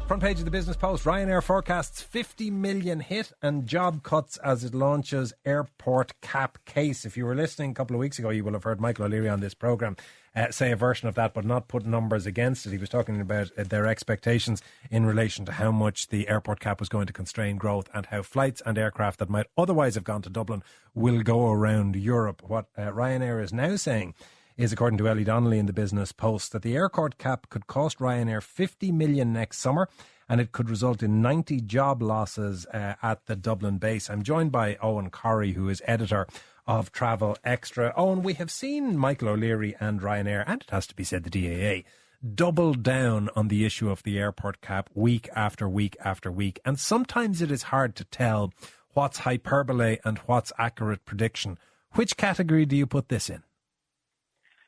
Front page of the Business Post, Ryanair forecasts 50 million hit and job cuts as it launches airport cap case. If you were listening a couple of weeks ago, you will have heard Michael O'Leary on this programme say a version of that, but not put numbers against it. He was talking about their expectations in relation to how much the airport cap was going to constrain growth and how flights and aircraft that might otherwise have gone to Dublin will go around Europe. What Ryanair is now saying is, according to Ellie Donnelly in the Business Post, that the airport cap could cost Ryanair 50 million next summer and it could result in 90 job losses at the Dublin base. I'm joined by Eoghan Corry, who is editor of Travel Extra. Eoghan, we have seen Michael O'Leary and Ryanair, and it has to be said the DAA, double down on the issue of the airport cap week after week after week. And sometimes it is hard to tell what's hyperbole and what's accurate prediction. Which category do you put this in?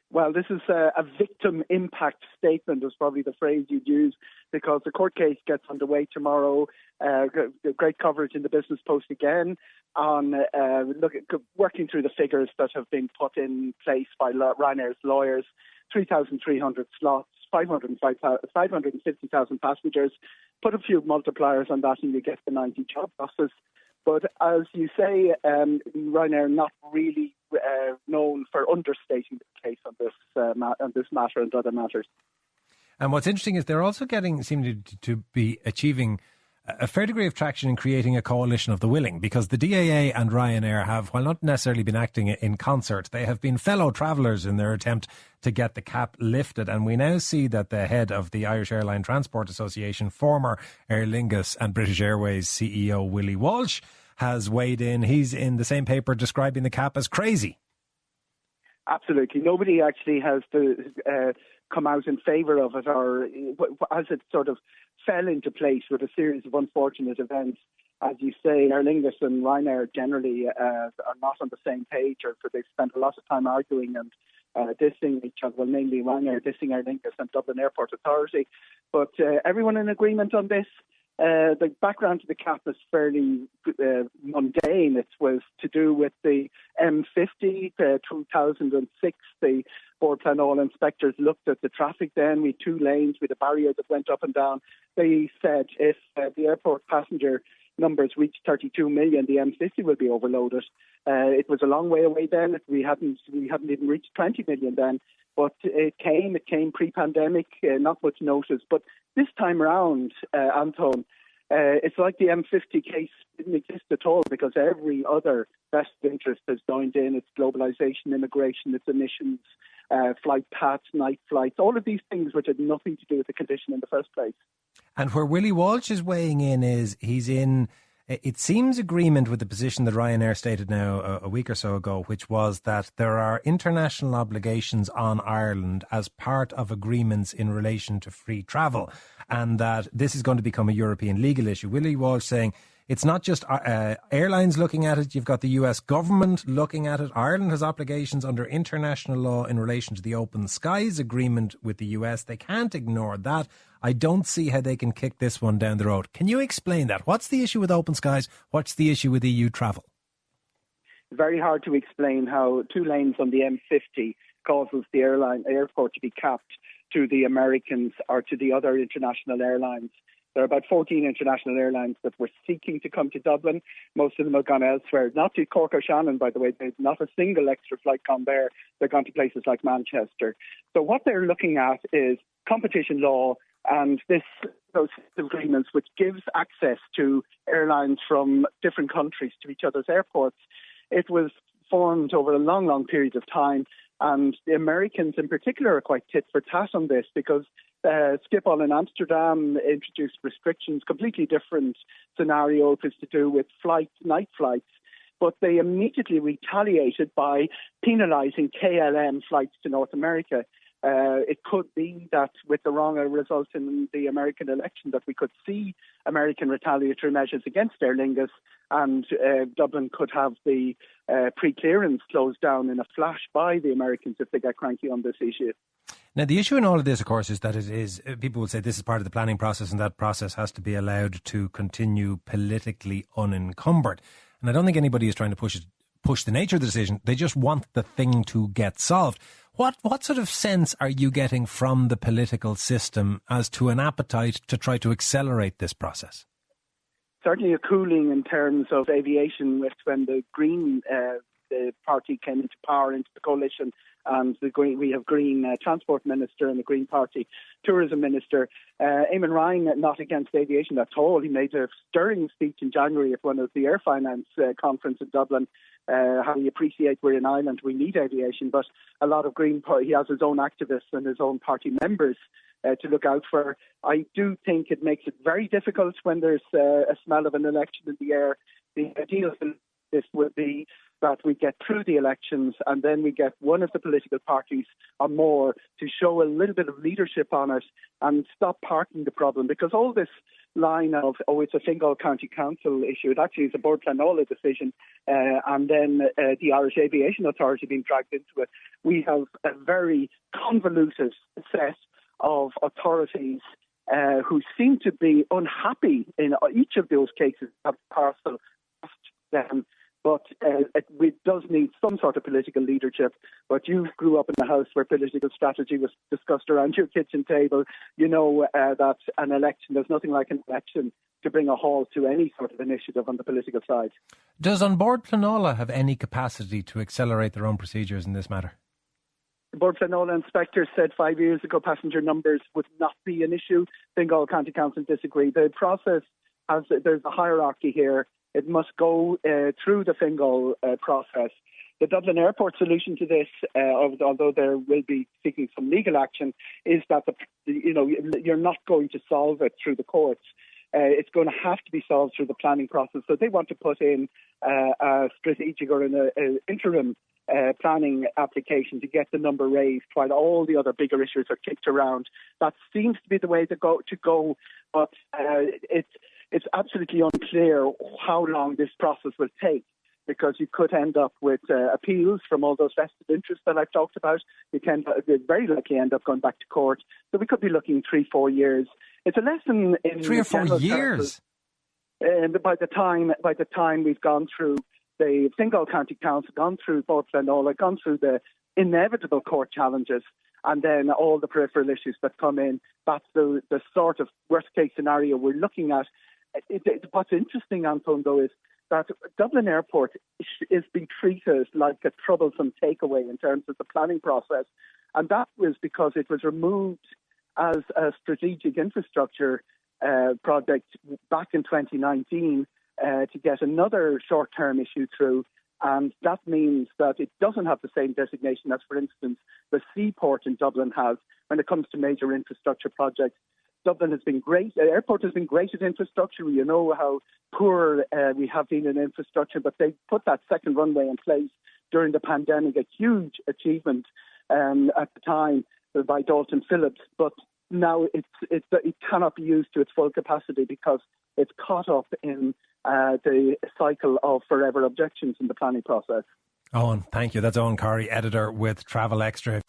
Well, this is a victim impact statement is probably the phrase you'd use, because the court case gets underway tomorrow. Great coverage in the Business Post again on working through the figures that have been put in place by Ryanair's lawyers. 3,300 slots, 550,000 passengers. Put a few multipliers on that and you get the 90 job losses. But as you say, Ryanair not really known for understating the case on this matter and other matters. And what's interesting is they're also seem to be achieving a fair degree of traction in creating a coalition of the willing, because the DAA and Ryanair have, while not necessarily been acting in concert, they have been fellow travellers in their attempt to get the cap lifted. And we now see that the head of the Irish Airline Transport Association, former Aer Lingus and British Airways CEO Willie Walsh, has weighed in. He's in the same paper describing the cap as crazy. Absolutely. Nobody actually has come out in favour of it, or as it sort of fell into place with a series of unfortunate events. As you say, Aer Lingus and Ryanair generally are not on the same page, or they've spent a lot of time arguing and dissing each other, well, mainly Ryanair dissing Aer Lingus and Dublin Airport Authority. But everyone in agreement on this. The background to the cap is fairly mundane. It was to do with the M50, 2006. The board plan all inspectors looked at the traffic then. We had two lanes with a barrier that went up and down. They said if the airport passenger numbers reached 32 million, the M50 will be overloaded. It was a long way away then. We hadn't even reached 20 million then. But it came pre-pandemic, not much notice. But this time around, Anton, it's like the M50 case didn't exist at all, because every other vested interest has joined in. It's globalisation, immigration, it's emissions, flight paths, night flights, all of these things which had nothing to do with the condition in the first place. And where Willie Walsh is weighing in is he's in, it seems, agreement with the position that Ryanair stated now a week or so ago, which was that there are international obligations on Ireland as part of agreements in relation to free travel, and that this is going to become a European legal issue. Willie Walsh saying it's not just airlines looking at it, you've got the US government looking at it. Ireland has obligations under international law in relation to the Open Skies Agreement with the US. They can't ignore that. I don't see how they can kick this one down the road. Can you explain that? What's the issue with Open Skies? What's the issue with EU travel? Very hard to explain how two lanes on the M50 causes the airport to be capped to the Americans or to the other international airlines. There are about 14 international airlines that were seeking to come to Dublin. Most of them have gone elsewhere. Not to Cork or Shannon, by the way. There's not a single extra flight gone there. They've gone to places like Manchester. So what they're looking at is competition law and those agreements which gives access to airlines from different countries to each other's airports. It was formed over a long, long period of time. And the Americans in particular are quite tit for tat on this, because Schiphol in Amsterdam introduced restrictions, completely different scenario. It was to do with night flights. But they immediately retaliated by penalising KLM flights to North America. It could be that with the wrong results in the American election that we could see American retaliatory measures against Aer Lingus, and Dublin could have the pre-clearance closed down in a flash by the Americans if they get cranky on this issue. Now, the issue in all of this, of course, is that it is, people will say this is part of the planning process and that process has to be allowed to continue politically unencumbered. And I don't think anybody is trying to push push the nature of the decision. They just want the thing to get solved. What sort of sense are you getting from the political system as to an appetite to try to accelerate this process? Certainly a cooling in terms of aviation when the Green the party came into power, into the coalition, and we have Green Transport Minister and the Green Party Tourism Minister. Eamon Ryan, not against aviation at all. He made a stirring speech in January at one of the Air Finance conference in Dublin, how he appreciates we're in Ireland, we need aviation, but a lot of Green Party, he has his own activists and his own party members to look out for. I do think it makes it very difficult when there's a smell of an election in the air. The ideal for this would be that we get through the elections and then we get one of the political parties or more to show a little bit of leadership on it and stop parking the problem, because all this line of, it's a Fingal County Council issue, it actually is a Board Planola decision, and then the Irish Aviation Authority being dragged into it. We have a very convoluted set of authorities who seem to be unhappy in each of those cases of parcel them. But it does need some sort of political leadership. But you grew up in a house where political strategy was discussed around your kitchen table. You know that an election, there's nothing like an election to bring a halt to any sort of initiative on the political side. Does An Bord Pleanála have any capacity to accelerate their own procedures in this matter? The Board Planola inspector said 5 years ago passenger numbers would not be an issue. Fingal County Council disagree. The process there's a hierarchy here. It must go through the Fingal process. The Dublin Airport solution to this, although there will be seeking some legal action, is that you're not going to solve it through the courts. It's going to have to be solved through the planning process. So they want to put in a strategic or an interim planning application to get the number raised while all the other bigger issues are kicked around. That seems to be the way to go, but it's absolutely unclear how long this process will take, because you could end up with appeals from all those vested interests that I've talked about. You can very likely end up going back to court. So we could be looking 3-4 years. It's a lesson in 3 or 4 years. By the time we've gone through the Fingal County Council, gone through Board Planola, gone through the inevitable court challenges, and then all the peripheral issues that come in, that's the sort of worst case scenario we're looking at. What's interesting, Anton, though, is that Dublin Airport is being treated like a troublesome takeaway in terms of the planning process. And that was because it was removed as a strategic infrastructure project back in 2019 to get another short-term issue through. And that means that it doesn't have the same designation as, for instance, the seaport in Dublin has when it comes to major infrastructure projects. Dublin has been great. The airport has been great at infrastructure. You know how poor we have been in infrastructure, but they put that second runway in place during the pandemic, a huge achievement at the time by Dalton Phillips. But now it cannot be used to its full capacity because it's caught up in the cycle of forever objections in the planning process. Eoghan, thank you. That's Eoghan Corry, editor with Travel Extra.